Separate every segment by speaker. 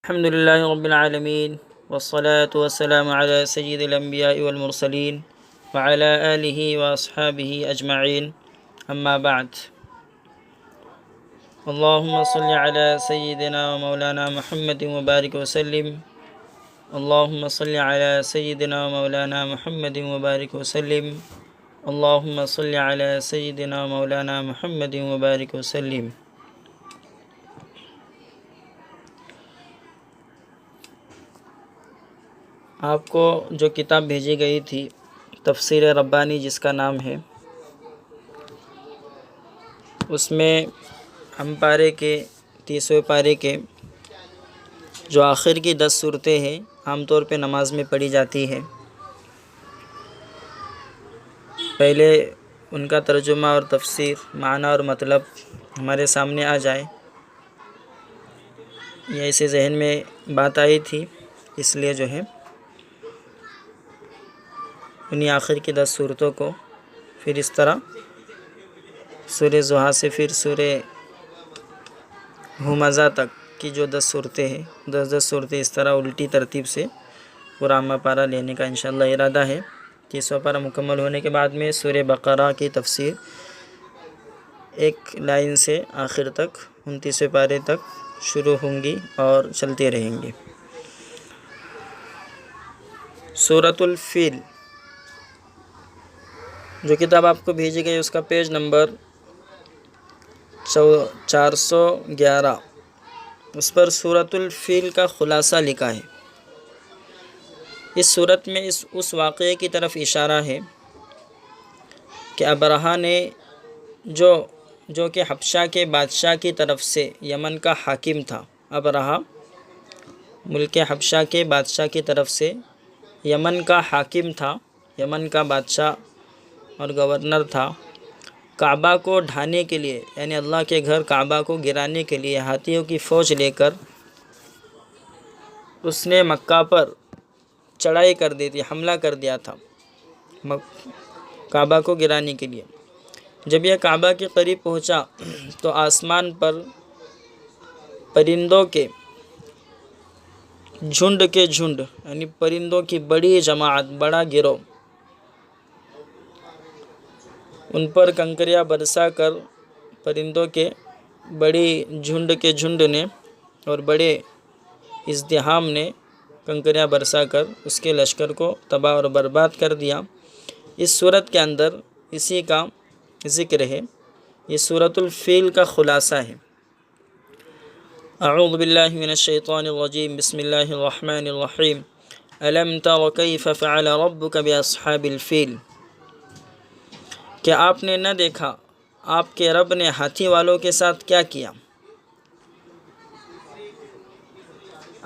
Speaker 1: الحمد لله رب العالمين والصلاة والسلام على سيد الأنبياء والمرسلين وعلى آله وأصحابه أجمعين أما بعد اللهم صل على سيدنا ومولانا محمد وبارك وسلم اللهم صل على سيدنا ومولانا محمد وبارك وسلم اللهم صل على سيدنا ومولانا محمد وبارك وسلم۔ آپ کو جو کتاب بھیجی گئی تھی تفسیر ربانی جس کا نام ہے، اس میں ہم پارے کے 30ویں پارے کے جو آخر کی 10 صورتیں ہیں عام طور پہ نماز میں پڑھی جاتی ہے، پہلے ان کا ترجمہ اور تفسیر، معنی اور مطلب ہمارے سامنے آ جائے، یہ اسے ذہن میں بات آئی تھی، اس لیے جو ہے انہی آخر کی 10 صورتوں کو پھر اس طرح سورہ ضحیٰ سے پھر سورہ ہمزہ تک کی جو 10 صورتیں ہیں، 10 صورتیں اس طرح الٹی ترتیب سے پورا عامہ پارہ لینے کا انشاءاللہ ارادہ ہے۔ 30واں پارہ مکمل ہونے کے بعد میں سورہ بقرہ کی تفسیر ایک لائن سے آخر تک 29ویں پارے تک شروع ہوں گی اور چلتے رہیں گے۔ سورۃ الفیل جو کتاب آپ کو بھیجی گئی اس کا پیج نمبر 411، اس پر سورۃ الفیل کا خلاصہ لکھا ہے۔ اس سورت میں اس واقعے کی طرف اشارہ ہے کہ ابرہہ نے جو کہ حبشہ کے بادشاہ کی طرف سے یمن کا حاکم تھا، ابرہہ ملک حبشہ کے بادشاہ کی طرف سے یمن کا حاکم تھا، یمن کا بادشاہ اور گورنر تھا، کعبہ کو ڈھانے کے لیے یعنی اللہ کے گھر کعبہ کو گرانے کے لیے ہاتھیوں کی فوج لے کر اس نے مکہ پر چڑھائی کر دی تھی، حملہ کر دیا تھا کعبہ کو گرانے کے لیے۔ جب یہ کعبہ کے قریب پہنچا تو آسمان پر پرندوں کے جھنڈ یعنی پرندوں کی بڑی جماعت، بڑا گروہ ان پر کنکریاں برسا کر، پرندوں کے بڑی جھنڈ نے اور بڑے ازدحام نے کنکریاں برسا کر اس کے لشکر کو تباہ اور برباد کر دیا۔ اس صورت کے اندر اسی کا ذکر ہے، یہ سورۃ الفیل کا خلاصہ ہے۔ اعوذ باللہ من الشیطان الرجیم، بسم اللہ الرحمن الرحیم۔ الم تر کیف فعل ربک باصحاب الفیل، کہ آپ نے نہ دیکھا آپ کے رب نے ہاتھی والوں کے ساتھ کیا کیا۔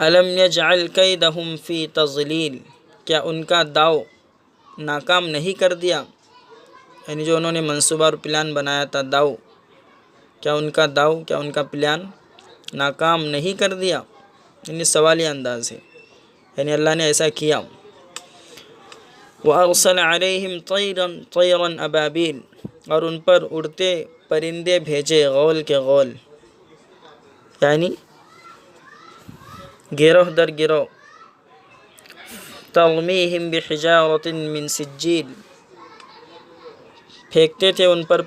Speaker 1: الم یجعل کیدہم فی تضلیل، کیا ان کا داؤ ناکام نہیں کر دیا، یعنی جو انہوں نے منصوبہ اور پلان بنایا تھا داؤ، کیا ان کا پلان ناکام نہیں کر دیا، یعنی سوالی انداز ہے، یعنی اللہ نے ایسا کیا۔ وَأَرْسَلَ عَلَيْهِمْ طَيْرًا أَبَابِيلَ، اور ان پر اڑتے پرندے بھیجے غول کے غول، یعنی گروہ در گروہ۔ تَرْمِيهِمْ بِحِجَارَةٍ مِّن سِجِّيلٍ، پھینکتے تھے ان پر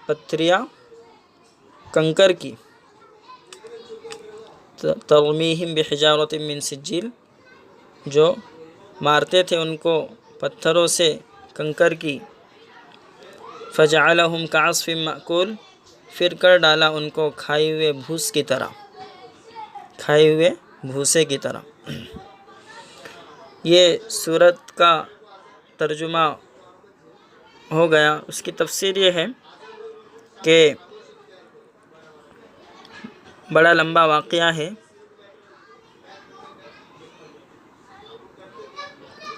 Speaker 1: پتھریاں کنکر کی۔ تَرْمِيهِمْ بِحِجَارَةٍ مِّن سِجِّيلٍ، جو مارتے تھے ان کو پتھروں سے کنکر کی۔ فَجَعَلَهُمْ كَعَصْفٍ مَأْكُولٍ، پھر کر ڈالا ان کو کھائے ہوئے بھوسے کی طرح۔ یہ سورت کا ترجمہ ہو گیا۔ اس کی تفسیر یہ ہے کہ بڑا لمبا واقعہ ہے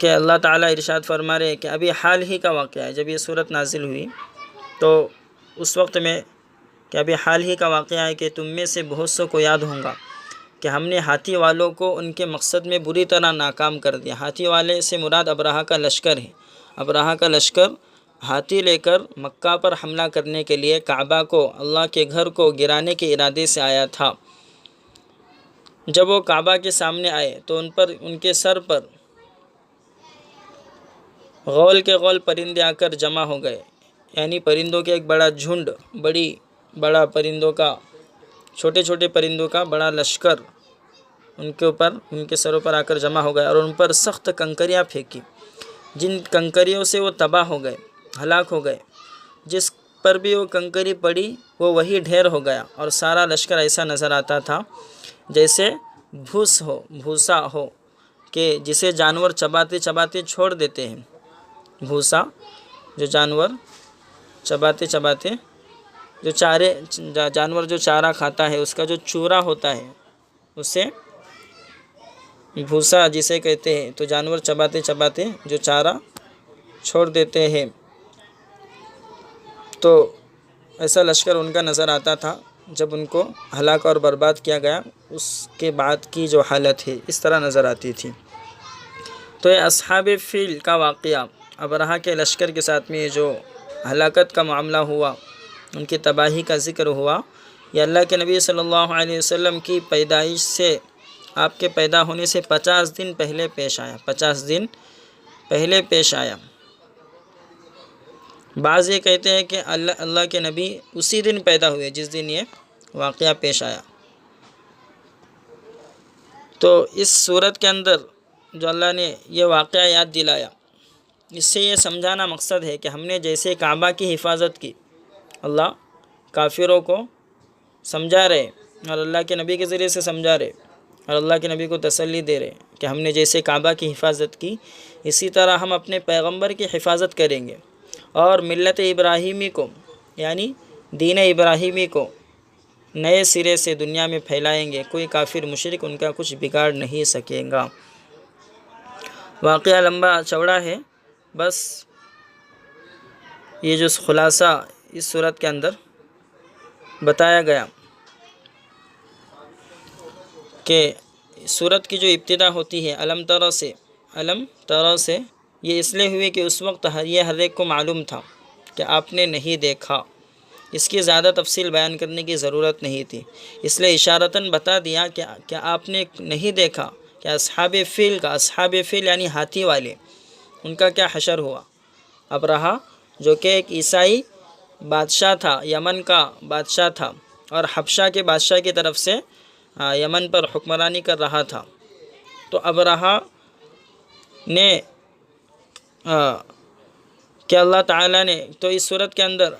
Speaker 1: کہ اللہ تعالیٰ ارشاد فرما رہے ہیں کہ ابھی حال ہی کا واقعہ ہے، جب یہ سورت نازل ہوئی تو اس وقت میں کہ ابھی حال ہی کا واقعہ ہے کہ تم میں سے بہت سو کو یاد ہوں گا کہ ہم نے ہاتھی والوں کو ان کے مقصد میں بری طرح ناکام کر دیا۔ ہاتھی والے سے مراد ابرہہ کا لشکر ہے۔ ابرہہ کا لشکر ہاتھی لے کر مکہ پر حملہ کرنے کے لیے کعبہ کو، اللہ کے گھر کو گرانے کے ارادے سے آیا تھا۔ جب وہ کعبہ کے سامنے آئے تو ان کے سر پر غول کے غول پرندے آ کر جمع ہو گئے، یعنی پرندوں کے ایک بڑا جھنڈ، بڑا پرندوں کا، چھوٹے چھوٹے پرندوں کا بڑا لشکر ان کے سروں پر آ کر جمع ہو گیا، اور ان پر سخت کنکریاں پھینکی، جن کنکریوں سے وہ تباہ ہو گئے، ہلاک ہو گئے۔ جس پر بھی وہ کنکری پڑی وہ وہی ڈھیر ہو گیا، اور سارا لشکر ایسا نظر آتا تھا جیسے بھوسا ہو کہ جسے جانور چباتے چباتے چھوڑ دیتے ہیں۔ بھوسا جو جانور چباتے چباتے جانور جو چارہ کھاتا ہے اس کا جو چورا ہوتا ہے اسے بھوسا جسے کہتے ہیں، تو جانور چباتے چباتے جو چارہ چھوڑ دیتے ہیں، تو ایسا لشکر ان کا نظر آتا تھا جب ان کو ہلاک اور برباد کیا گیا، اس کے بعد کی جو حالت ہے اس طرح نظر آتی تھی۔ تو یہ اصحاب فیل کا واقعہ، ابرہہ کے لشکر کے ساتھ میں جو ہلاکت کا معاملہ ہوا، ان کی تباہی کا ذکر ہوا، یہ اللہ کے نبی صلی اللہ علیہ وسلم کی پیدائش سے، آپ کے پیدا ہونے سے 50 دن پہلے پیش آیا، 50 دن پہلے پیش آیا۔ بعض یہ کہتے ہیں کہ اللہ کے نبی اسی دن پیدا ہوئے جس دن یہ واقعہ پیش آیا۔ تو اس صورت کے اندر جو اللہ نے یہ واقعہ یاد دلایا، اس سے یہ سمجھانا مقصد ہے کہ ہم نے جیسے کعبہ کی حفاظت کی، اللہ کافروں کو سمجھا رہے اور اللہ کے نبی کے ذریعے سے سمجھا رہے، اور اللہ کے نبی کو تسلی دے رہے کہ ہم نے جیسے کعبہ کی حفاظت کی اسی طرح ہم اپنے پیغمبر کی حفاظت کریں گے، اور ملت ابراہیمی کو، یعنی دین ابراہیمی کو نئے سرے سے دنیا میں پھیلائیں گے، کوئی کافر مشرک ان کا کچھ بگاڑ نہیں سکے گا۔ واقعہ لمبا چوڑا ہے، بس یہ جو خلاصہ اس صورت کے اندر بتایا گیا کہ صورت کی جو ابتدا ہوتی ہے علم ترى سے، یہ اس لیے ہوئی کہ اس وقت یہ ہر ایک کو معلوم تھا کہ آپ نے نہیں دیکھا، اس کی زیادہ تفصیل بیان کرنے کی ضرورت نہیں تھی، اس لیے اشارتاً بتا دیا کہ کیا آپ نے نہیں دیکھا کہ اصحاب فیل یعنی ہاتھی والے، ان کا کیا حشر ہوا۔ ابرہہ جو کہ ایک عیسائی بادشاہ تھا، یمن کا بادشاہ تھا، اور حبشہ کے بادشاہ کی طرف سے یمن پر حکمرانی کر رہا تھا، تو ابرہہ نے کہ اللہ تعالیٰ نے تو اس صورت کے اندر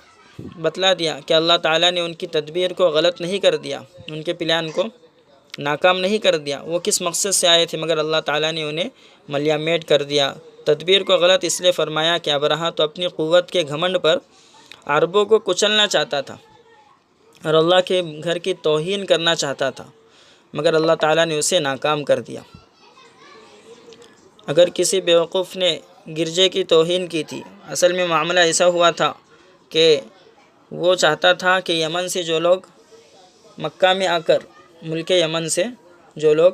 Speaker 1: بتلا دیا کہ اللہ تعالیٰ نے ان کی تدبیر کو غلط نہیں کر دیا، ان کے پلان کو ناکام نہیں کر دیا۔ وہ کس مقصد سے آئے تھے مگر اللہ تعالیٰ نے انہیں ملیا میٹ کر دیا۔ تدبیر کو غلط اس لیے فرمایا کہ ابرہہ تو اپنی قوت کے گھمنڈ پر عربوں کو کچلنا چاہتا تھا اور اللہ کے گھر کی توہین کرنا چاہتا تھا، مگر اللہ تعالیٰ نے اسے ناکام کر دیا۔ اگر کسی بیوقوف نے گرجے کی توہین کی تھی، اصل میں معاملہ ایسا ہوا تھا کہ وہ چاہتا تھا کہ یمن سے جو لوگ مکہ میں آ کر، ملک یمن سے جو لوگ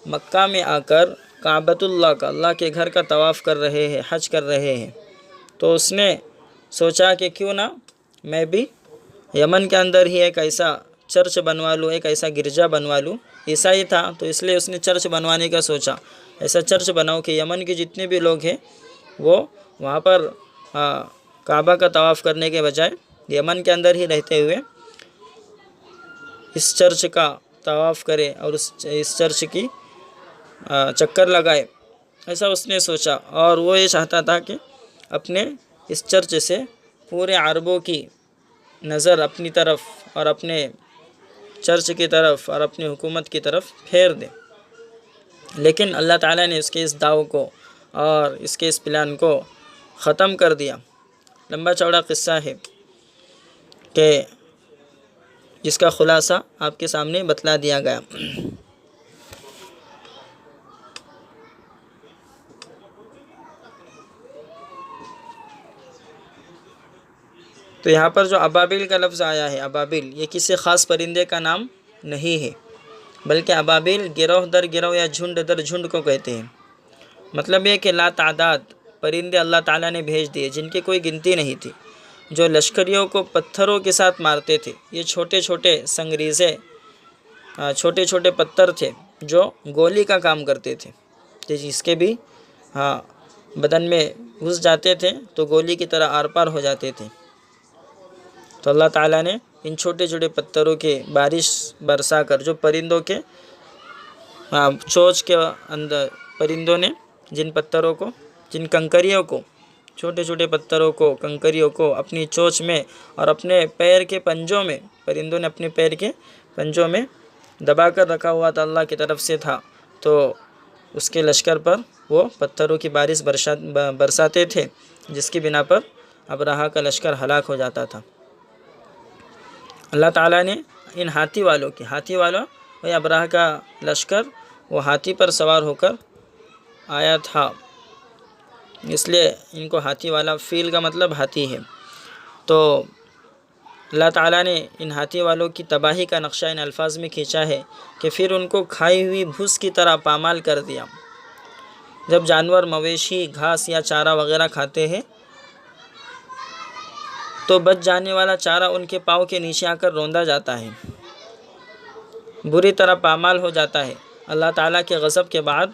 Speaker 1: مکہ میں آ کر کعبۃ اللہ کا، اللہ کے گھر کا طواف کر رہے ہیں، حج کر رہے ہیں، تو اس نے سوچا کہ کیوں نہ میں بھی یمن کے اندر ہی ایک ایسا چرچ بنوا لوں، ایک ایسا گرجا بنوا لوں۔ عیسائی تھا تو اس لیے اس نے چرچ بنوانے کا سوچا، ایسا چرچ بناؤ کہ یمن کے جتنے بھی لوگ ہیں وہ وہاں پر کعبہ کا طواف کرنے کے بجائے یمن کے اندر ہی رہتے ہوئے اس چرچ کا طواف کرے اور اس چرچ کی چکر لگائے، ایسا اس نے سوچا۔ اور وہ یہ چاہتا تھا کہ اپنے اس چرچ سے پورے عربوں کی نظر اپنی طرف اور اپنے چرچ کی طرف اور اپنی حکومت کی طرف پھیر دے، لیکن اللہ تعالیٰ نے اس کے اس دعو کو اور اس کے اس پلان کو ختم کر دیا۔ لمبا چوڑا قصہ ہے کہ جس کا خلاصہ آپ کے سامنے بتلا دیا گیا۔ تو یہاں پر جو ابابیل کا لفظ آیا ہے، ابابیل یہ کسی خاص پرندے کا نام نہیں ہے، بلکہ ابابیل گروہ در گروہ یا جھنڈ در جھنڈ کو کہتے ہیں۔ مطلب یہ کہ لا تعداد پرندے اللہ تعالیٰ نے بھیج دیے جن کی کوئی گنتی نہیں تھی، جو لشکریوں کو پتھروں کے ساتھ مارتے تھے۔ یہ چھوٹے چھوٹے سنگریزے، چھوٹے چھوٹے پتھر تھے جو گولی کا کام کرتے تھے، جس کے بھی بدن میں گھس جاتے تھے تو گولی کی طرح آر پار ہو جاتے تھے۔ تو اللہ تعالیٰ نے ان چھوٹے چھوٹے پتھروں کے بارش برسا کر، جو پرندوں کے چونچ کے اندر پرندوں نے جن پتھروں کو، جن کنکریوں کو، چھوٹے چھوٹے پتھروں کو، کنکریوں کو اپنی چونچ میں اور اپنے پیر کے پنجوں میں، پرندوں نے اپنے پیر کے پنجوں میں دبا کر رکھا ہوا تھا، اللہ کی طرف سے تھا، تو اس کے لشکر پر وہ پتھروں کی بارش برساتے تھے، جس کی بنا پر ابرہہ کا لشکر ہلاک ہو جاتا تھا۔ اللہ تعالیٰ نے ان ہاتھی والوں وہ ابرہہ کا لشکر وہ ہاتھی پر سوار ہو کر آیا تھا، اس لیے ان کو ہاتھی والا، فیل کا مطلب ہاتھی ہے۔ تو اللہ تعالیٰ نے ان ہاتھی والوں کی تباہی کا نقشہ ان الفاظ میں کھینچا ہے کہ پھر ان کو کھائی ہوئی بھوس کی طرح پامال کر دیا۔ جب جانور مویشی گھاس یا چارہ وغیرہ کھاتے ہیں تو بچ جانے والا چارہ ان کے پاؤں کے نیچے آ کر روندا جاتا ہے، بری طرح پامال ہو جاتا ہے۔ اللہ تعالیٰ کے غضب کے بعد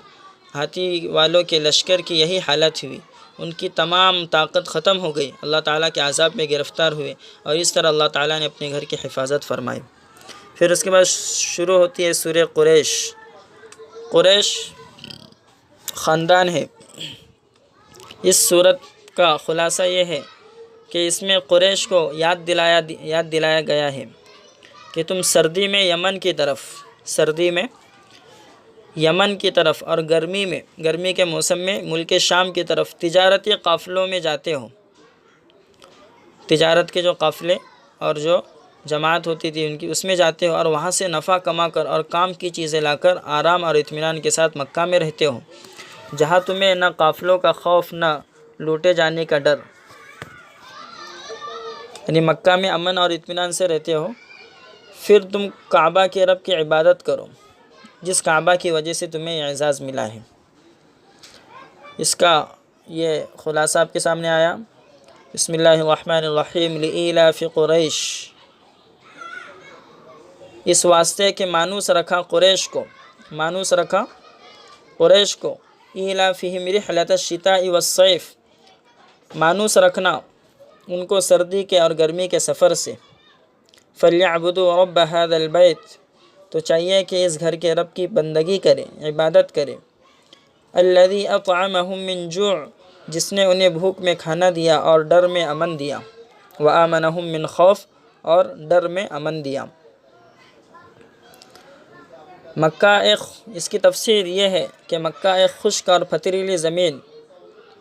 Speaker 1: ہاتھی والوں کے لشکر کی یہی حالت ہوئی، ان کی تمام طاقت ختم ہو گئی، اللہ تعالیٰ کے عذاب میں گرفتار ہوئے، اور اس طرح اللہ تعالیٰ نے اپنے گھر کی حفاظت فرمائی۔ پھر اس کے بعد شروع ہوتی ہے سورہ قریش۔ قریش خاندان ہے۔ اس صورت کا خلاصہ یہ ہے کہ اس میں قریش کو یاد دلایا گیا ہے کہ تم سردی میں یمن کی طرف اور گرمی کے موسم میں ملک شام کی طرف تجارتی قافلوں میں جاتے ہو، تجارت کے جو قافلے اور جو جماعت ہوتی تھی ان کی، اس میں جاتے ہو، اور وہاں سے نفع کما کر اور کام کی چیزیں لا کر آرام اور اطمینان کے ساتھ مکہ میں رہتے ہو، جہاں تمہیں نہ قافلوں کا خوف، نہ لوٹے جانے کا ڈر، یعنی مکہ میں امن اور اطمینان سے رہتے ہو۔ پھر تم کعبہ کے رب کی عبادت کرو، جس کعبہ کی وجہ سے تمہیں یہ اعزاز ملا ہے۔ اس کا یہ خلاصہ آپ کے سامنے آیا۔ بسم اللہ الرحمن الرحیم۔ لإیلاف قریش، اس واسطے کہ مانوس رکھا قریش کو ایلافہم رحلۃ الشتاء والصیف، مانوس رکھنا ان کو سردی کے اور گرمی کے سفر سے۔ فلیعبدوا رب ھذا البیت، تو چاہیے کہ اس گھر کے رب کی بندگی کرے، عبادت کرے۔ الذی اطعمہم من جوع، جس نے انہیں بھوک میں کھانا دیا اور ڈر میں امن دیا۔ وآمنہم من خوف، اور ڈر میں امن دیا۔ مکہ اس کی تفسیر یہ ہے کہ مکہ ایک خشک اور پتھریلی زمین،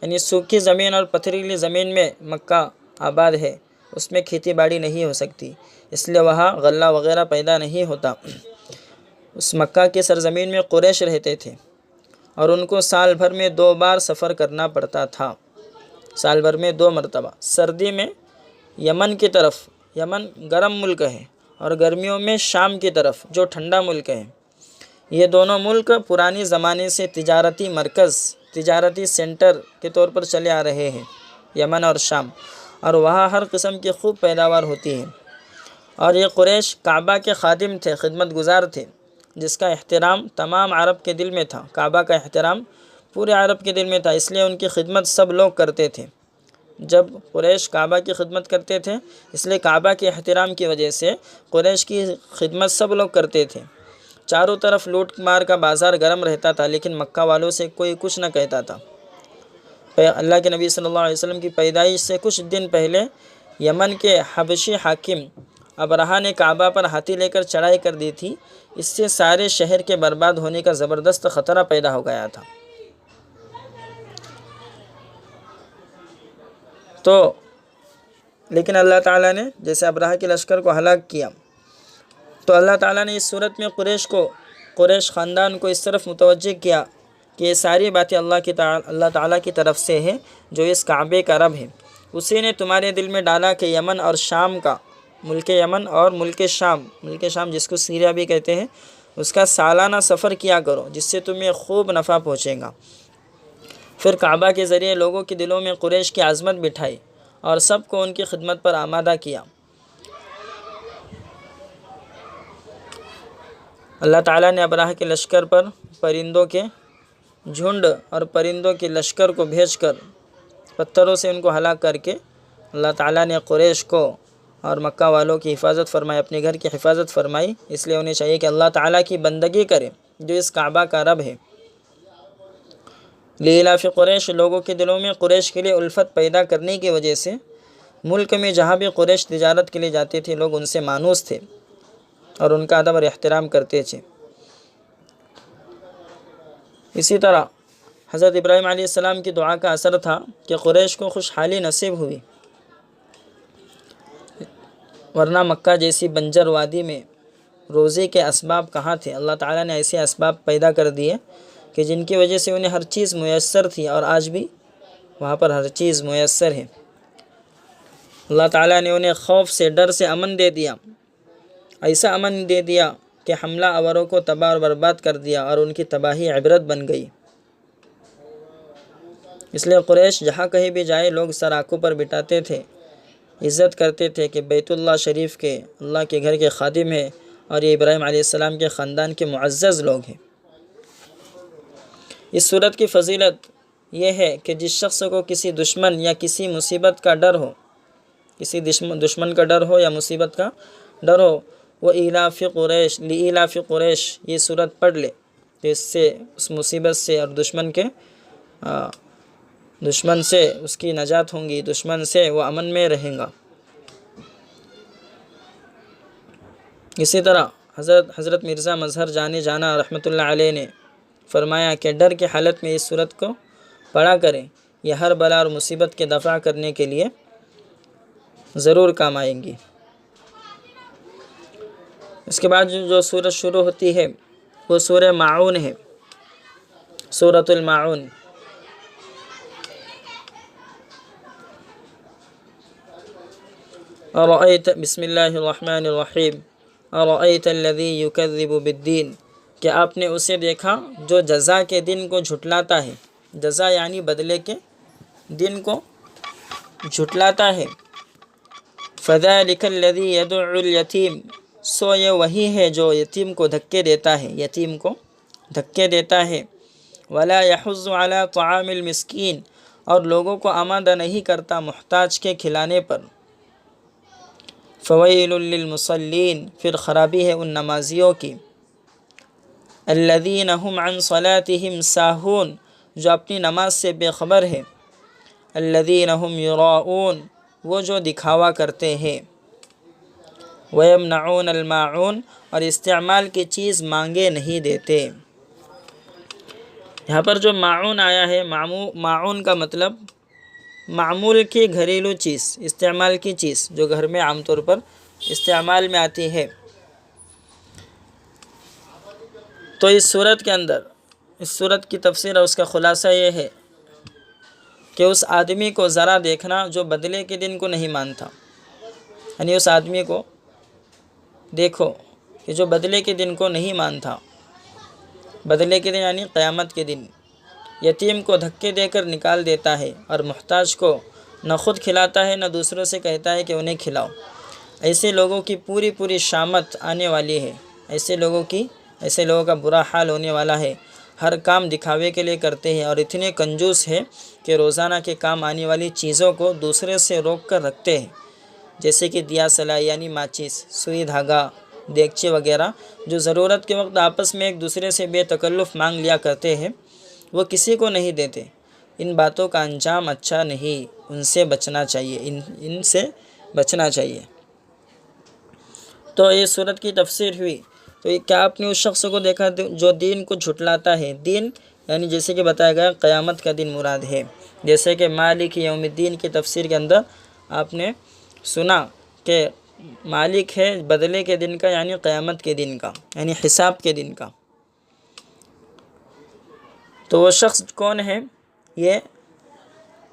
Speaker 1: یعنی سوکھی زمین اور پتھریلی زمین میں مکہ آباد ہے، اس میں کھیتی باڑی نہیں ہو سکتی، اس لیے وہاں غلہ وغیرہ پیدا نہیں ہوتا۔ اس مکہ کی سرزمین میں قریش رہتے تھے، اور ان کو سال بھر میں 2 بار سفر کرنا پڑتا تھا، سال بھر میں 2 مرتبہ۔ سردی میں یمن کی طرف، یمن گرم ملک ہے، اور گرمیوں میں شام کی طرف جو ٹھنڈا ملک ہے۔ یہ دونوں ملک پرانے زمانے سے تجارتی مرکز، تجارتی سینٹر کے طور پر چلے آ رہے ہیں، یمن اور شام، اور وہاں ہر قسم کی خوب پیداوار ہوتی ہے۔ اور یہ قریش کعبہ کے خادم تھے، خدمت گزار تھے، جس کا احترام تمام عرب کے دل میں تھا۔ کعبہ کا احترام پورے عرب کے دل میں تھا، اس لیے ان کی خدمت سب لوگ کرتے تھے۔ جب قریش کعبہ کی خدمت کرتے تھے، اس لیے کعبہ کے احترام کی وجہ سے قریش کی خدمت سب لوگ کرتے تھے۔ چاروں طرف لوٹ مار کا بازار گرم رہتا تھا، لیکن مکہ والوں سے کوئی کچھ نہ کہتا تھا۔ اللہ کے نبی صلی اللہ علیہ وسلم کی پیدائش سے کچھ دن پہلے یمن کے حبشی حاکم ابرہہ نے کعبہ پر ہاتھی لے کر چڑھائی کر دی تھی، اس سے سارے شہر کے برباد ہونے کا زبردست خطرہ پیدا ہو گیا تھا۔ تو لیکن اللہ تعالیٰ نے جیسے ابرہہ کے لشکر کو ہلاک کیا، تو اللہ تعالیٰ نے اس صورت میں قریش خاندان کو اس طرف متوجہ کیا کہ یہ ساری باتیں اللہ تعالیٰ کی طرف سے ہیں، جو اس کعبے کا رب ہے۔ اسی نے تمہارے دل میں ڈالا کہ یمن اور شام کا، ملک یمن اور ملک شام جس کو سیریا بھی کہتے ہیں، اس کا سالانہ سفر کیا کرو، جس سے تمہیں خوب نفع پہنچے گا۔ پھر کعبہ کے ذریعے لوگوں کے دلوں میں قریش کی عظمت بٹھائی اور سب کو ان کی خدمت پر آمادہ کیا۔ اللہ تعالیٰ نے ابراہ کے لشکر پر پرندوں کے جھنڈ اور پرندوں کے لشکر کو بھیج کر پتھروں سے ان کو ہلاک کر کے اللہ تعالیٰ نے قریش کو اور مکہ والوں کی حفاظت فرمائی، اپنے گھر کی حفاظت فرمائی۔ اس لیے انہیں چاہیے کہ اللہ تعالیٰ کی بندگی کرے جو اس کعبہ کا رب ہے۔ لیلاف قریش، لوگوں کے دلوں میں قریش کے لیے الفت پیدا کرنے کی وجہ سے ملک میں جہاں بھی قریش تجارت کے لیے جاتے تھے لوگ ان سے مانوس تھے اور ان کا ادب اور احترام کرتے تھے۔ اسی طرح حضرت ابراہیم علیہ السلام کی دعا کا اثر تھا کہ قریش کو خوشحالی نصیب ہوئی، ورنہ مکہ جیسی بنجر وادی میں روزی کے اسباب کہاں تھے؟ اللہ تعالیٰ نے ایسے اسباب پیدا کر دیے کہ جن کی وجہ سے انہیں ہر چیز میسر تھی، اور آج بھی وہاں پر ہر چیز میسر ہے۔ اللہ تعالیٰ نے انہیں خوف سے، ڈر سے امن دے دیا، ایسا امن دے دیا کہ حملہ آوروں کو تباہ اور برباد کر دیا اور ان کی تباہی عبرت بن گئی۔ اس لیے قریش جہاں کہیں بھی جائے لوگ سر آنکھوں پر بٹھاتے تھے، عزت کرتے تھے کہ بیت اللہ شریف کے، اللہ کے گھر کے خادم ہے اور یہ ابراہیم علیہ السلام کے خاندان کے معزز لوگ ہیں۔ اس صورت کی فضیلت یہ ہے کہ جس شخص کو کسی دشمن یا کسی مصیبت کا ڈر ہو، کسی دشمن کا ڈر ہو یا مصیبت کا ڈر ہو، وہ ایلاف قریش، لیلاف قریش یہ صورت پڑھ لے تو اس سے، اس مصیبت سے اور دشمن سے اس کی نجات ہوں گی، دشمن سے وہ امن میں رہیں گا۔ اسی طرح حضرت مرزا مظہر جانے جانا رحمۃ اللہ علیہ نے فرمایا کہ ڈر کی حالت میں اس صورت کو پڑھا کریں، یہ ہر بلا اور مصیبت کے دفع کرنے کے لیے ضرور کام آئیں گی۔ اس کے بعد جو سورت شروع ہوتی ہے وہ سورہ ماعون ہے، سورۃ الماعون۔ بسم اللہ الرحمن الرحیم، ارأیت الذی یکذب بالدین، کہ آپ نے اسے دیکھا جو جزا کے دن کو جھٹلاتا ہے، جزا یعنی بدلے کے دن کو جھٹلاتا ہے۔ فذلک الذی یدع الیتیم، سو یہ وہی ہے جو یتیم کو دھکے دیتا ہے، یتیم کو دھکے دیتا ہے۔ ولا یحض علی طعام المسکین، اور لوگوں کو آمادہ نہیں کرتا محتاج کے کھلانے پر۔ فویل للمصلین، پھر خرابی ہے ان نمازیوں کی۔ الذین هم عن صلاتهم ساہون، جو اپنی نماز سے بے خبر ہے۔ الذین هم یراؤون، وہ جو دکھاوا کرتے ہیں۔ ویمنعون الماعون، اور استعمال کی چیز مانگے نہیں دیتے۔ یہاں پر جو معون آیا ہے، معون کا مطلب معمول کی گھریلو چیز، استعمال کی چیز جو گھر میں عام طور پر استعمال میں آتی ہے۔ تو اس صورت کے اندر، اس صورت کی تفسیر اور اس کا خلاصہ یہ ہے کہ اس آدمی کو ذرا دیکھنا جو بدلے کے دن کو نہیں مانتا، یعنی اس آدمی کو دیکھو کہ جو بدلے کے دن کو نہیں مانتا۔ بدلے کے دن یعنی قیامت کے دن، یتیم کو دھکے دے کر نکال دیتا ہے اور محتاج کو نہ خود کھلاتا ہے نہ دوسروں سے کہتا ہے کہ انہیں کھلاؤ۔ ایسے لوگوں کی پوری شامت آنے والی ہے، ایسے لوگوں کا برا حال ہونے والا ہے۔ ہر کام دکھاوے کے لیے کرتے ہیں اور اتنے کنجوس ہیں کہ روزانہ کے کام آنے والی چیزوں کو دوسرے سے روک کر رکھتے ہیں، جیسے کہ دیا سلائی یعنی ماچس، سوئی دھاگا، دیگچے وغیرہ، جو ضرورت کے وقت آپس میں ایک دوسرے سے بے تکلف مانگ لیا کرتے ہیں، وہ کسی کو نہیں دیتے۔ ان باتوں کا انجام اچھا نہیں، ان سے بچنا چاہیے، ان سے بچنا چاہیے۔ تو یہ صورت کی تفسیر ہوئی۔ تو کیا آپ نے اس شخص کو دیکھا جو دین کو جھٹلاتا ہے؟ دین یعنی جیسے کہ بتایا گیا قیامت کا دن مراد ہے، جیسے کہ مالک یوم الدین کی تفسیر کے اندر آپ نے سنا کہ مالک ہے بدلے کے دن کا، یعنی قیامت کے دن کا، یعنی حساب کے دن کا۔ تو وہ شخص کون ہے؟ یہ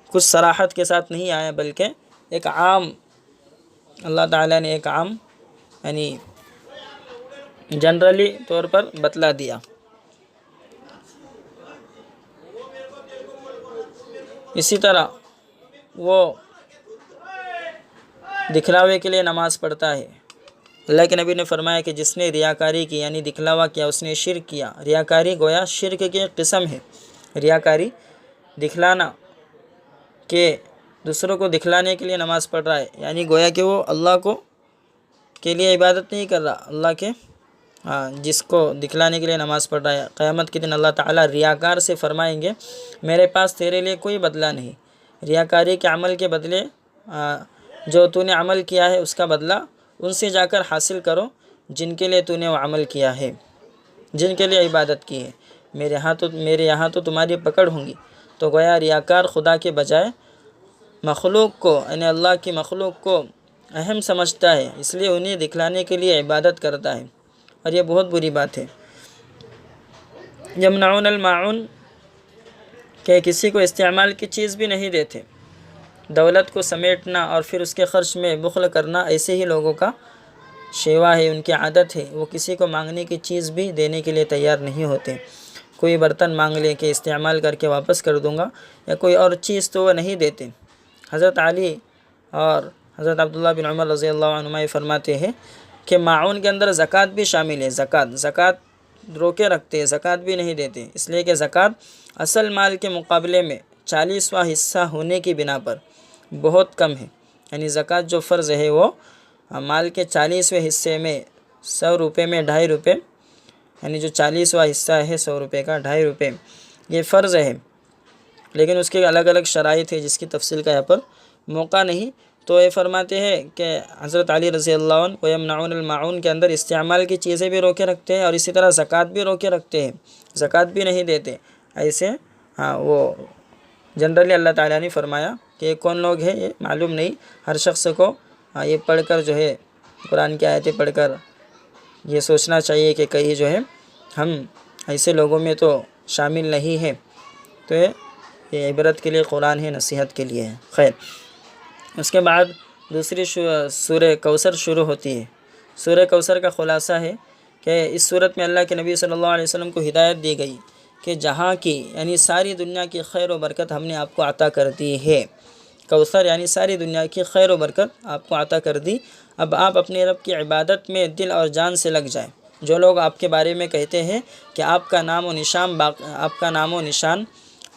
Speaker 1: کچھ صراحت کے ساتھ نہیں آیا، بلکہ ایک عام، اللہ تعالیٰ نے ایک عام یعنی جنرلی طور پر بتلا دیا۔ اسی طرح وہ دکھلاوے کے لیے نماز پڑھتا ہے اللہ کے نبی نے فرمایا کہ جس نے ریاکاری کی یعنی دکھلاوا کیا اس نے شرک کیا۔ ریاکاری گویا شرک کی ایک قسم ہے۔ ریاکاری دکھلانا کہ دوسروں کو دکھلانے کے لیے نماز پڑھ رہا ہے، یعنی گویا کہ وہ اللہ کو کے لیے عبادت نہیں کر رہا، اللہ کے جس کو دکھلانے کے لیے نماز پڑھ رہا ہے۔ قیامت کے دن اللہ تعالیٰ ریاکار سے فرمائیں گے میرے پاس تیرے لیے کوئی بدلہ نہیں، ریاکاری کے عمل کے بدلے جو تو نے عمل کیا ہے اس کا بدلہ ان سے جا کر حاصل کرو جن کے لیے تو نے وہ عمل کیا ہے، جن کے لیے عبادت کی ہے۔ میرے یہاں تو تمہاری پکڑ ہوں گی۔ تو گویا ریاکار خدا کے بجائے مخلوق کو یعنی اللہ کی مخلوق کو اہم سمجھتا ہے، اس لیے انہیں دکھلانے کے لیے عبادت کرتا ہے، اور یہ بہت بری بات ہے۔ یمنعون الماعون کہ کسی کو استعمال کی چیز بھی نہیں دیتے۔ دولت کو سمیٹنا اور پھر اس کے خرچ میں بخل کرنا ایسے ہی لوگوں کا شیوا ہے، ان کی عادت ہے۔ وہ کسی کو مانگنے کی چیز بھی دینے کے لیے تیار نہیں ہوتے۔ کوئی برتن مانگ لے کہ استعمال کر کے واپس کر دوں گا، یا کوئی اور چیز تو وہ نہیں دیتے۔ حضرت علی اور حضرت عبداللہ بن عمر رضی اللہ عنہما یہ فرماتے ہیں کہ معاون کے اندر زکوٰۃ بھی شامل ہے۔ زکوٰۃ روکے رکھتے ہیں، زکوٰۃ بھی نہیں دیتے، اس لیے کہ زکوٰۃ اصل مال کے مقابلے میں 40واں حصہ ہونے کی بنا پر بہت کم ہے۔ یعنی زکوٰۃ جو فرض ہے وہ مال کے 40ویں حصے میں 100 روپے میں 2.5 روپے، یعنی جو 40واں حصہ ہے 100 روپے کا 2.5 روپے یہ فرض ہے، لیکن اس کے الگ الگ شرائط ہے جس کی تفصیل کا یہاں پر موقع نہیں۔ تو یہ فرماتے ہیں کہ حضرت علی رضی اللہ عنہ وَيَمْنَعُونَ الْمَاعُونَ کے اندر استعمال کی چیزیں بھی روکے رکھتے ہیں، اور اسی طرح زکوٰۃ بھی روکے رکھتے ہیں، زکوٰۃ بھی نہیں دیتے۔ ایسے وہ جنرلی اللہ تعالیٰ نے فرمایا کہ کون لوگ ہیں یہ معلوم نہیں، ہر شخص کو یہ پڑھ کر جو ہے قرآن کی آیتیں پڑھ کر یہ سوچنا چاہیے کہ کہیں جو ہے ہم ایسے لوگوں میں تو شامل نہیں ہیں۔ تو یہ عبرت کے لیے قرآن ہے، نصیحت کے لیے ہے۔ خیر، اس کے بعد دوسری سورہ کوثر شروع ہوتی ہے۔ سورہ کوثر کا خلاصہ ہے کہ اس صورت میں اللہ کے نبی صلی اللہ علیہ وسلم کو ہدایت دی گئی کہ جہاں کی یعنی ساری دنیا کی خیر و برکت ہم نے آپ کو عطا کر دی ہے۔ کوثر یعنی ساری دنیا کی خیر و برکت آپ کو عطا کر دی، اب آپ اپنے رب کی عبادت میں دل اور جان سے لگ جائیں۔ جو لوگ آپ کے بارے میں کہتے ہیں کہ آپ کا نام و نشان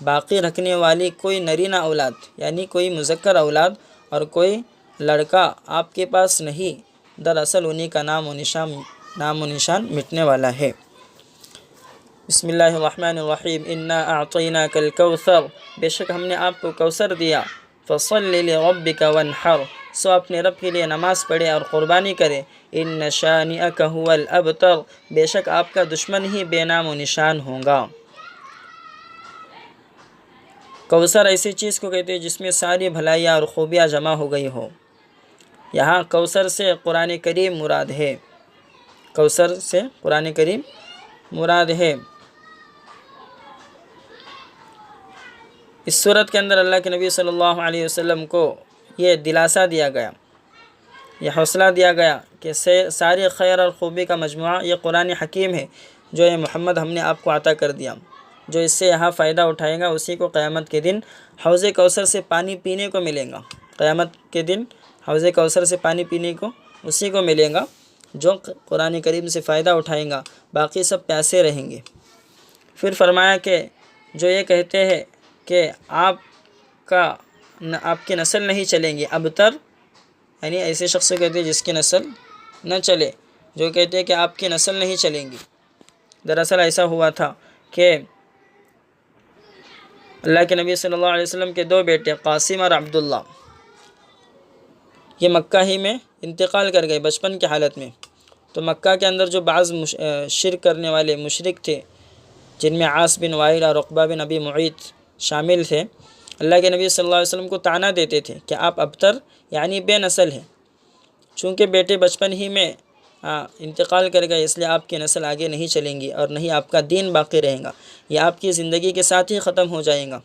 Speaker 1: باقی رکھنے والی کوئی نرینہ اولاد یعنی کوئی مذکر اولاد اور کوئی لڑکا آپ کے پاس نہیں، دراصل انہی کا نام و نشان مٹنے والا ہے۔ بسم اللہ الرحمن الرحیم، انا اعطیناک الکوثر، بے شک ہم نے آپ کو کوثر دیا، فصل لربک وانحر، سو اپنے رب کے لیے نماز پڑھے اور قربانی کرے، ان شانئک هو الابتر، بے شک آپ کا دشمن ہی بے نام و نشان ہوگا۔ کوثر ایسی چیز کو کہتے ہیں جس میں ساری بھلائیاں اور خوبیاں جمع ہو گئی ہو۔ یہاں کوثر سے قرآن کریم مراد ہے، کوثر سے قرآن کریم مراد ہے۔ اس صورت کے اندر اللہ کے نبی صلی اللہ علیہ وسلم کو یہ دلاسا دیا گیا، یہ حوصلہ دیا گیا کہ ساری خیر اور خوبی کا مجموعہ یہ قرآن حکیم ہے جو یہ محمد ہم نے آپ کو عطا کر دیا۔ جو اس سے یہاں فائدہ اٹھائے گا اسی کو قیامت کے دن حوض کوثر سے پانی پینے کو ملے گا۔ قیامت کے دن حوض کوثر سے پانی پینے کو اسی کو ملے گا جو قرآن کریم سے فائدہ اٹھائیں گا، باقی سب پیاسے رہیں گے۔ پھر فرمایا کہ جو یہ کہتے ہیں کہ آپ کی نسل نہیں چلیں گی، ابتر یعنی ایسے شخص کو کہتے ہیں جس کی نسل نہ چلے، جو کہتے ہیں کہ آپ کی نسل نہیں چلیں گی۔ دراصل ایسا ہوا تھا کہ اللہ کے نبی صلی اللہ علیہ وسلم کے 2 بیٹے قاسم اور عبداللہ یہ مکہ ہی میں انتقال کر گئے بچپن کی حالت میں۔ تو مکہ کے اندر جو بعض شرک کرنے والے مشرک تھے جن میں عاص بن وائل اور عقبہ بن ابی معیط شامل تھے، اللہ کے نبی صلی اللہ علیہ وسلم کو طعنہ دیتے تھے کہ آپ ابتر یعنی بے نسل ہیں، چونکہ بیٹے بچپن ہی میں انتقال کر گئے اس لیے آپ کی نسل آگے نہیں چلیں گی اور نہیں آپ کا دین باقی رہے گا، یہ آپ کی زندگی کے ساتھ ہی ختم ہو جائے گا۔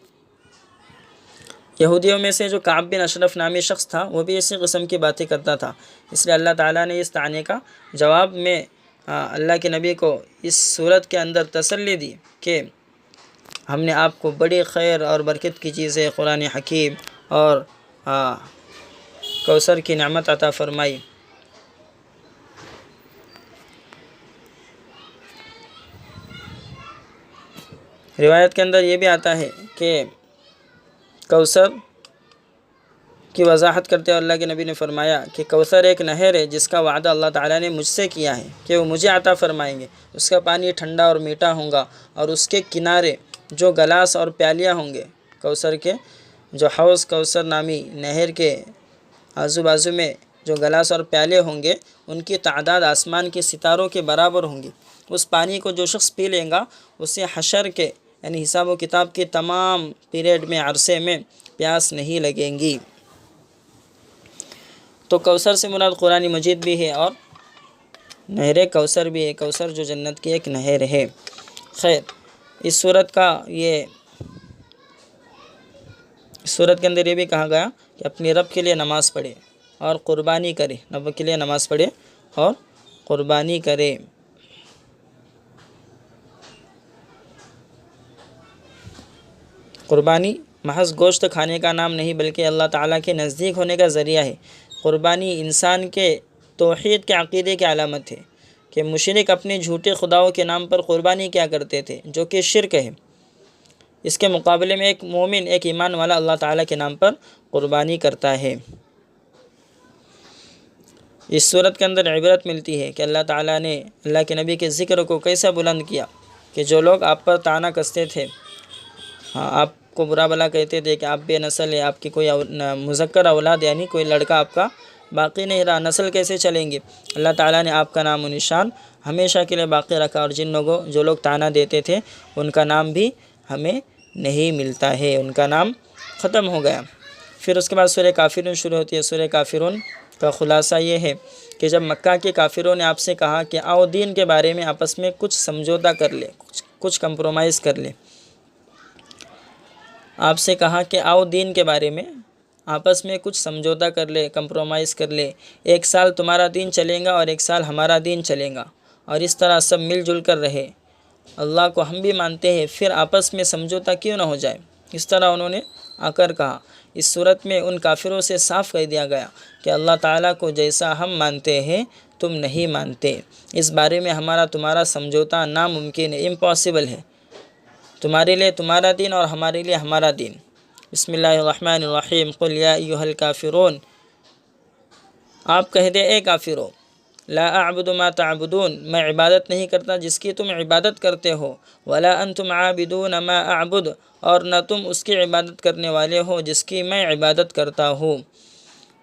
Speaker 1: یہودیوں میں سے جو کعب بن اشرف نامی شخص تھا وہ بھی اسی قسم کی باتیں کرتا تھا، اس لیے اللہ تعالیٰ نے اس طعنے کا جواب میں اللہ کے نبی کو اس صورت کے اندر تسلی دی کہ ہم نے آپ کو بڑی خیر اور برکت کی چیزیں قرآن حکیم اور کوثر کی نعمت عطا فرمائی۔ روایت کے اندر یہ بھی آتا ہے کہ کوثر کی وضاحت کرتے ہوئے اللہ کے نبی نے فرمایا کہ کوثر ایک نہر ہے جس کا وعدہ اللہ تعالیٰ نے مجھ سے کیا ہے کہ وہ مجھے عطا فرمائیں گے. اس کا پانی ٹھنڈا اور میٹھا ہوگا اور اس کے کنارے جو گلاس اور پیالیاں ہوں گے، کوثر کے جو حوض کوثر نامی نہر کے آزو بازو میں جو گلاس اور پیالے ہوں گے ان کی تعداد آسمان کے ستاروں کے برابر ہوں گی. اس پانی کو جو شخص پی لیں گا اسے حشر کے یعنی حساب و کتاب کے تمام پیریڈ میں عرصے میں پیاس نہیں لگیں گی. تو کوثر سے مراد قرآن مجید بھی ہے اور نہر کوثر بھی ہے. کوثر جو جنت کی ایک نہر ہے. خیر، اس صورت کے اندر یہ بھی کہا گیا کہ اپنے رب کے لیے نماز پڑھے اور قربانی کرے. رب کے لیے نماز پڑھے اور قربانی کرے. قربانی محض گوشت کھانے کا نام نہیں بلکہ اللہ تعالیٰ کے نزدیک ہونے کا ذریعہ ہے. قربانی انسان کے توحید کے عقیدے کی علامت ہے کہ مشرک اپنے جھوٹے خداؤں کے نام پر قربانی کیا کرتے تھے جو کہ شرک ہے. اس کے مقابلے میں ایک مومن، ایک ایمان والا اللہ تعالیٰ کے نام پر قربانی کرتا ہے. اس صورت کے اندر عبرت ملتی ہے کہ اللہ تعالیٰ نے اللہ کے نبی کے ذکر کو کیسا بلند کیا کہ جو لوگ آپ پر طعنہ کستے تھے، آپ کو برا بلا کہتے تھے کہ آپ بے نسل ہے، آپ کی کوئی مذکر اولاد یعنی کوئی لڑکا آپ کا باقی نہیں رہا، نسل کیسے چلیں گے. اللہ تعالیٰ نے آپ کا نام و نشان ہمیشہ کے لیے باقی رکھا اور جن لوگوں جو لوگ طعنہ دیتے تھے ان کا نام بھی ہمیں نہیں ملتا ہے، ان کا نام ختم ہو گیا. پھر اس کے بعد سورہ کافرون شروع ہوتی ہے. سورہ کافرون کا خلاصہ یہ ہے کہ جب مکہ کے کافروں نے آپ سے کہا کہ آؤ دین کے بارے میں آپس میں کچھ سمجھوتا کر لے، کچھ کمپرومائز کر لے. آپ سے کہا کہ آؤ دین کے بارے میں آپس میں کچھ سمجھوتا کر لے، کمپرومائز کر لے. 1 سال تمہارا دین چلے گا اور 1 سال ہمارا دین چلے گا اور اس طرح سب مل جل کر رہے. اللہ کو ہم بھی مانتے ہیں، پھر آپس میں سمجھوتا کیوں نہ ہو جائے. اس طرح انہوں نے آ کر کہا. اس صورت میں ان کافروں سے صاف کہہ دیا گیا کہ اللہ تعالیٰ کو جیسا ہم مانتے ہیں تم نہیں مانتے. اس بارے میں ہمارا تمہارا سمجھوتا ناممکن ہے، امپاسبل ہے. تمہارے لیے تمہارا دین اور ہمارے لیے ہمارا دین. بسم اللہ الرحمن الرحیم. قل یا ایھا الکافرون، آپ کہہ دے اے کافرو، لا اعبد ما تعبدون، میں عبادت نہیں کرتا جس کی تم عبادت کرتے ہو. ولا انتم عابدون ما اعبد، اور نہ تم اس کی عبادت کرنے والے ہو جس کی میں عبادت کرتا ہوں.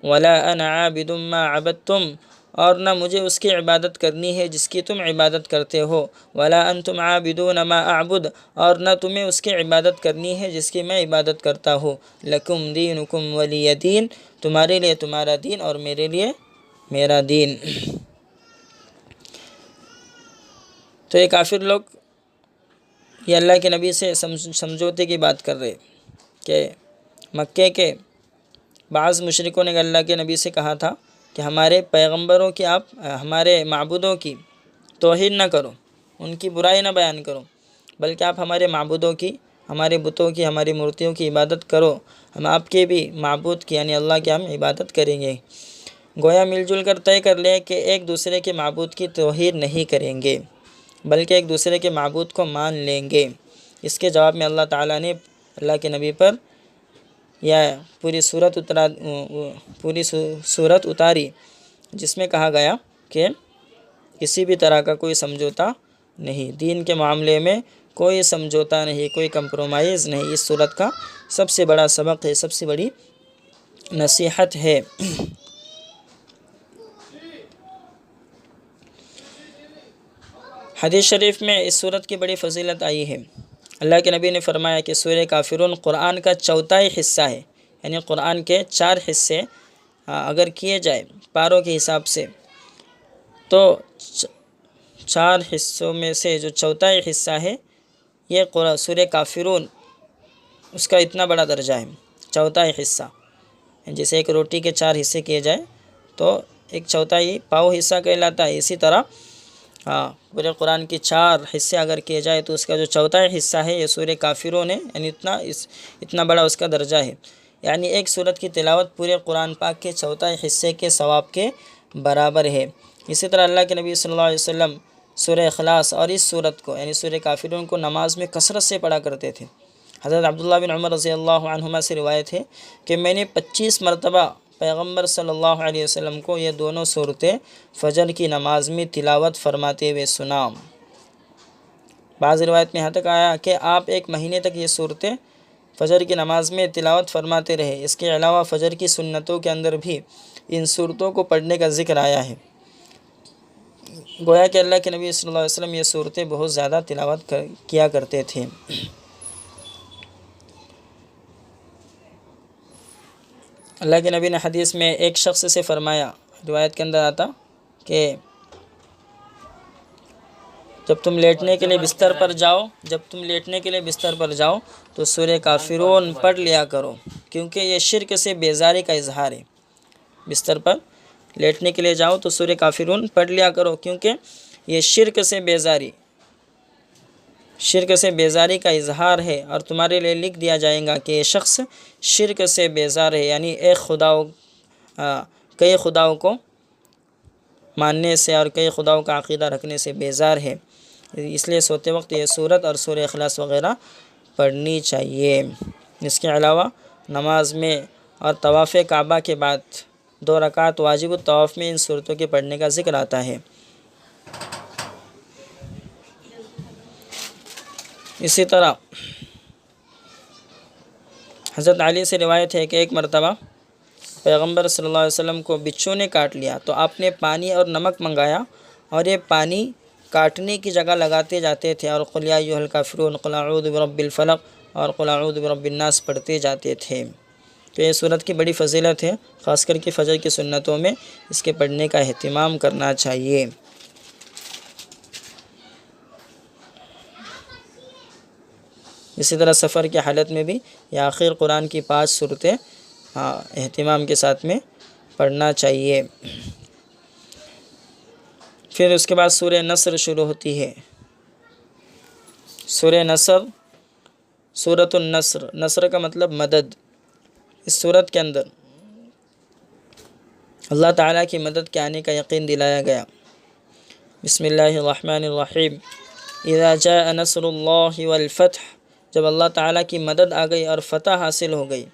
Speaker 1: ولا انا عابد ما عبدتم، اور نہ مجھے اس کی عبادت کرنی ہے جس کی تم عبادت کرتے ہو. ولا انتم عابدون ما اعبد، اور نہ تمہیں اس کی عبادت کرنی ہے جس کی میں عبادت کرتا ہوں. لکم دینکم ولی دین، تمہارے لیے تمہارا دین اور میرے لیے میرا دین. تو یہ کافر لوگ یہ اللہ کے نبی سے سمجھوتے کی بات کر رہے کہ مکے کے بعض مشرکوں نے اللہ کے نبی سے کہا تھا کہ ہمارے پیغمبروں کی، آپ ہمارے معبودوں کی توہین نہ کرو، ان کی برائی نہ بیان کرو، بلکہ آپ ہمارے معبودوں کی، ہمارے بتوں کی، ہماری مورتیوں کی عبادت کرو. ہم آپ کے بھی معبود کی یعنی اللہ کی ہم عبادت کریں گے. گویا مل جل کر طے کر لیں کہ ایک دوسرے کے معبود کی توہین نہیں کریں گے بلکہ ایک دوسرے کے معبود کو مان لیں گے. اس کے جواب میں اللہ تعالیٰ نے اللہ کے نبی پر پوری صورت اتاری جس میں کہا گیا کہ کسی بھی طرح کا کوئی سمجھوتا نہیں، دین کے معاملے میں کوئی سمجھوتا نہیں، کوئی کمپرومائز نہیں. اس صورت کا سب سے بڑا سبق ہے، سب سے بڑی نصیحت ہے. حدیث شریف میں اس صورت کی بڑی فضیلت آئی ہے. اللہ کے نبی نے فرمایا کہ سورہ کافرون قرآن کا 4تھائی حصہ ہے، یعنی قرآن کے 4 حصے اگر کیے جائے پاروں کے حساب سے تو 4 حصوں میں سے جو 4تھائی حصہ ہے یہ سورہ کافرون، اس کا اتنا بڑا درجہ ہے. 4تھائی حصہ جیسے ایک روٹی کے 4 حصے کیے جائے تو 1/4 پاؤ حصہ کہلاتا ہے. اسی طرح پورے قرآن کے 4 حصے اگر کیے جائے تو اس کا جو 4تھائی حصہ ہے یہ سورہ کافرون ہے، یعنی اتنا بڑا اس کا درجہ ہے. یعنی ایک سورت کی تلاوت پورے قرآن پاک کے 4تھائی حصے کے ثواب کے برابر ہے. اسی طرح اللہ کے نبی صلی اللہ علیہ وسلم سورہ اخلاص اور اس صورت کو یعنی سورہ کافرون کو نماز میں کثرت سے پڑھا کرتے تھے۔ حضرت عبداللہ بن عمر رضی اللہ عنہما سے روایت ہے کہ میں نے 25 مرتبہ پیغمبر صلی اللہ علیہ وسلم کو یہ دونوں صورتیں فجر کی نماز میں تلاوت فرماتے ہوئے سنا۔ بعض روایت میں یہاں تک آیا کہ آپ 1 مہینے تک یہ صورتیں فجر کی نماز میں تلاوت فرماتے رہے۔ اس کے علاوہ فجر کی سنتوں کے اندر بھی ان صورتوں کو پڑھنے کا ذکر آیا ہے۔ گویا کہ اللہ کے نبی صلی اللہ علیہ وسلم یہ صورتیں بہت زیادہ تلاوت کیا کرتے تھے۔ اللہ کے نبی نے حدیث میں ایک شخص سے فرمایا، روایت کے اندر آتا کہ جب تم لیٹنے کے لیے بستر پر جاؤ تو سورہ کافرون پڑھ لیا کرو، کیونکہ یہ شرک سے بیزاری کا اظہار ہے۔ بستر پر لیٹنے کے لیے جاؤ تو سورہ کافرون پڑھ لیا کرو، کیونکہ یہ شرک سے بیزاری کا اظہار ہے، اور تمہارے لیے لکھ دیا جائے گا کہ یہ شخص شرک سے بیزار ہے، یعنی کئی خداؤں کو ماننے سے اور کئی خداؤں کا عقیدہ رکھنے سے بیزار ہے۔ اس لیے سوتے وقت یہ سورت اور سورہ اخلاص وغیرہ پڑھنی چاہیے۔ اس کے علاوہ نماز میں اور طواف کعبہ کے بعد 2 رکعت واجب الطواف میں ان صورتوں کے پڑھنے کا ذکر آتا ہے۔ اسی طرح حضرت علی سے روایت ہے کہ ایک مرتبہ پیغمبر صلی اللہ علیہ وسلم کو بچھو نے کاٹ لیا تو آپ نے پانی اور نمک منگایا، اور یہ پانی کاٹنے کی جگہ لگاتے جاتے تھے، اور قل یا ایھا الکافرون، قل اعوذ برب الفلق اور قل اعوذ برب الناس پڑھتے جاتے تھے۔ تو یہ صورت کی بڑی فضیلت ہے، خاص کر کے فجر کی سنتوں میں اس کے پڑھنے کا اہتمام کرنا چاہیے۔ اسی طرح سفر کی حالت میں بھی یہ آخر قرآن کی 5 صورتیں اہتمام کے ساتھ میں پڑھنا چاہیے۔ پھر اس کے بعد سورہ نصر شروع ہوتی ہے۔ سورہ نصر، سورۃ النصر، نصر کا مطلب مدد۔ اس سورت کے اندر اللہ تعالیٰ کی مدد کے آنے کا یقین دلایا گیا۔ بسم اللہ الرحمن الرحیم، اذا جاء نصر اللہ والفتح، جب اللہ تعالیٰ کی مدد آ گئی اور فتح حاصل ہو گئی۔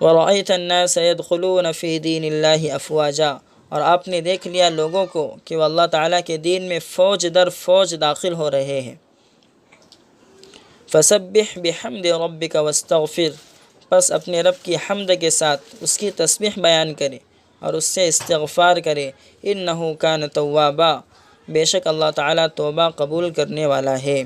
Speaker 1: وَرَأَيْتَ النَّاسَ يَدْخُلُونَ فِي دِينِ اللَّهِ أَفْوَاجًا، اور آپ نے دیکھ لیا لوگوں کو کہ وہ اللہ تعالیٰ کے دین میں فوج در فوج داخل ہو رہے ہیں۔ فَسَبِّحْ بِحَمْدِ رَبِّكَ وَاسْتَغْفِرْ، پس اپنے رب کی حمد کے ساتھ اس کی تسبیح بیان کرے اور اس سے استغفار کرے۔ إِنَّهُ كَانَ تَوَّابًا، بے شک اللہ تعالیٰ توبہ قبول کرنے والا ہے۔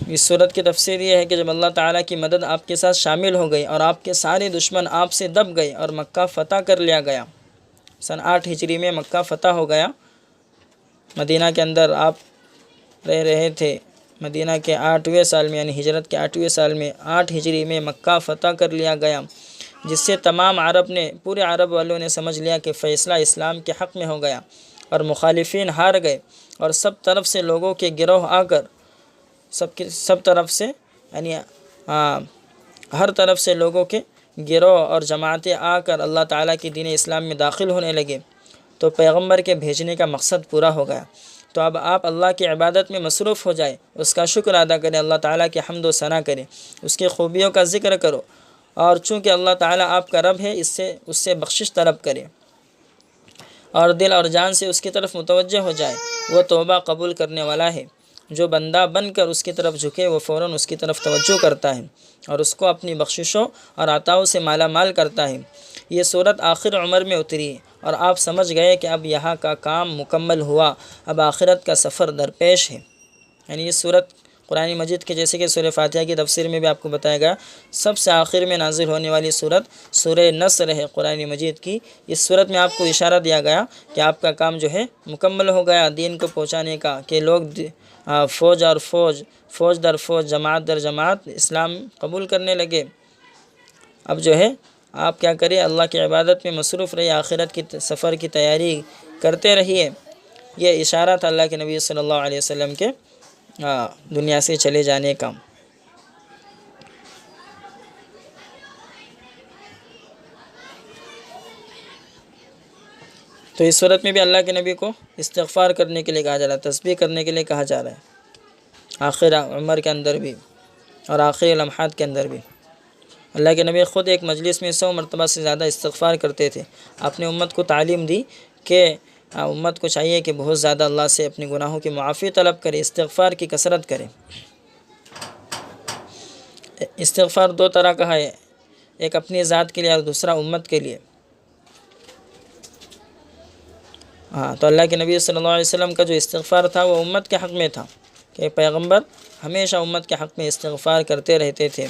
Speaker 1: اس صورت کی تفسیر یہ ہے کہ جب اللہ تعالیٰ کی مدد آپ کے ساتھ شامل ہو گئی اور آپ کے سارے دشمن آپ سے دب گئے اور مکہ فتح کر لیا گیا، سن 8 ہجری میں مکہ فتح ہو گیا۔ مدینہ کے اندر آپ رہ رہے تھے۔ مدینہ کے 8ویں سال میں یعنی ہجرت کے 8ویں سال میں 8 ہجری میں مکہ فتح کر لیا گیا، جس سے تمام پورے عرب والوں نے سمجھ لیا کہ فیصلہ اسلام کے حق میں ہو گیا، اور مخالفین ہار گئے، اور سب طرف سے لوگوں کے گروہ آ کر سب طرف سے یعنی ہر طرف سے لوگوں کے گروہ اور جماعتیں آ کر اللہ تعالیٰ کی دین اسلام میں داخل ہونے لگے، تو پیغمبر کے بھیجنے کا مقصد پورا ہو گیا۔ تو اب آپ اللہ کی عبادت میں مصروف ہو جائے، اس کا شکر ادا کریں، اللہ تعالیٰ کی حمد و ثنا کریں، اس کی خوبیوں کا ذکر کرو، اور چونکہ اللہ تعالیٰ آپ کا رب ہے اس سے بخشش طلب کرے، اور دل اور جان سے اس کی طرف متوجہ ہو جائے۔ وہ توبہ قبول کرنے والا ہے۔ جو بندہ بن کر اس کی طرف جھکے وہ فوراً اس کی طرف توجہ کرتا ہے اور اس کو اپنی بخششوں اور عطاؤں سے مالا مال کرتا ہے۔ یہ صورت آخر عمر میں اتری ہے، اور آپ سمجھ گئے کہ اب یہاں کا کام مکمل ہوا، اب آخرت کا سفر درپیش ہے۔ یعنی یہ صورت قرآن مجید کے جیسے کہ سورہ فاتحہ کی تفسیر میں بھی آپ کو بتایا گیا، سب سے آخر میں نازل ہونے والی صورت سورہ نصر ہے قرآن مجید کی۔ اس صورت میں آپ کو اشارہ دیا گیا کہ آپ کا کام جو ہے مکمل ہو گیا دین کو پہنچانے کا، کہ لوگ فوج در فوج، جماعت در جماعت اسلام قبول کرنے لگے۔ اب جو ہے آپ کیا کریں، اللہ کی عبادت میں مصروف رہیے، آخرت کی سفر کی تیاری کرتے رہیے۔ یہ اشارہ تھا اللہ کے نبی صلی اللہ علیہ وسلم کے دنیا سے چلے جانے کا۔ تو اس صورت میں بھی اللہ کے نبی کو استغفار کرنے کے لیے کہا جا رہا ہے، تسبیح کرنے کے لیے کہا جا رہا ہے، آخر عمر کے اندر بھی اور آخری لمحات کے اندر بھی۔ اللہ کے نبی خود ایک مجلس میں 100 مرتبہ سے زیادہ استغفار کرتے تھے۔ اپنے امت کو تعلیم دی کہ امت کو چاہیے کہ بہت زیادہ اللہ سے اپنے گناہوں کی معافی طلب کرے، استغفار کی کثرت کرے۔ استغفار دو طرح کا ہے، ایک اپنی ذات کے لیے اور دوسرا امت کے لیے۔ تو اللہ کے نبی صلی اللہ علیہ وسلم کا جو استغفار تھا وہ امت کے حق میں تھا کہ پیغمبر ہمیشہ امت کے حق میں استغفار کرتے رہتے تھے۔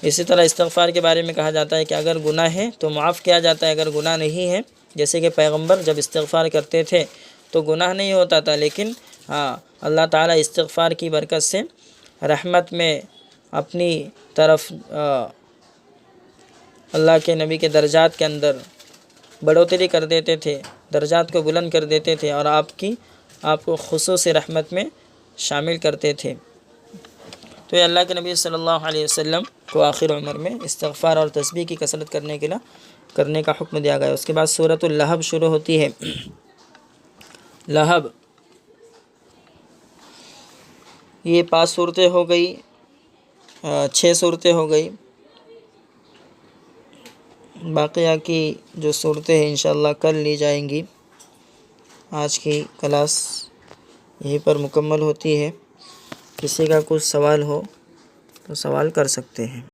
Speaker 1: اسی طرح استغفار کے بارے میں کہا جاتا ہے کہ اگر گناہ ہے تو معاف کیا جاتا ہے، اگر گناہ نہیں ہے، جیسے کہ پیغمبر جب استغفار کرتے تھے تو گناہ نہیں ہوتا تھا، لیکن اللہ تعالیٰ استغفار کی برکت سے رحمت میں اپنی طرف اللہ کے نبی کے درجات کے اندر بڑھوتری کر دیتے تھے، درجات کو بلند کر دیتے تھے اور آپ کو خصوصی رحمت میں شامل کرتے تھے۔ تو یہ اللہ کے نبی صلی اللہ علیہ وسلم کو آخر عمر میں استغفار اور تسبیح کی کثرت کرنے کا حکم دیا گیا۔ اس کے بعد سورۃ اللہب شروع ہوتی ہے۔ لہب یہ 5 صورتیں ہو گئی، 6 صورتیں ہو گئی، باقیہ کی جو صورتیں ہیں انشاءاللہ کل لی جائیں گی۔ آج کی کلاس یہیں پر مکمل ہوتی ہے۔ کسی کا کچھ سوال ہو تو سوال کر سکتے ہیں۔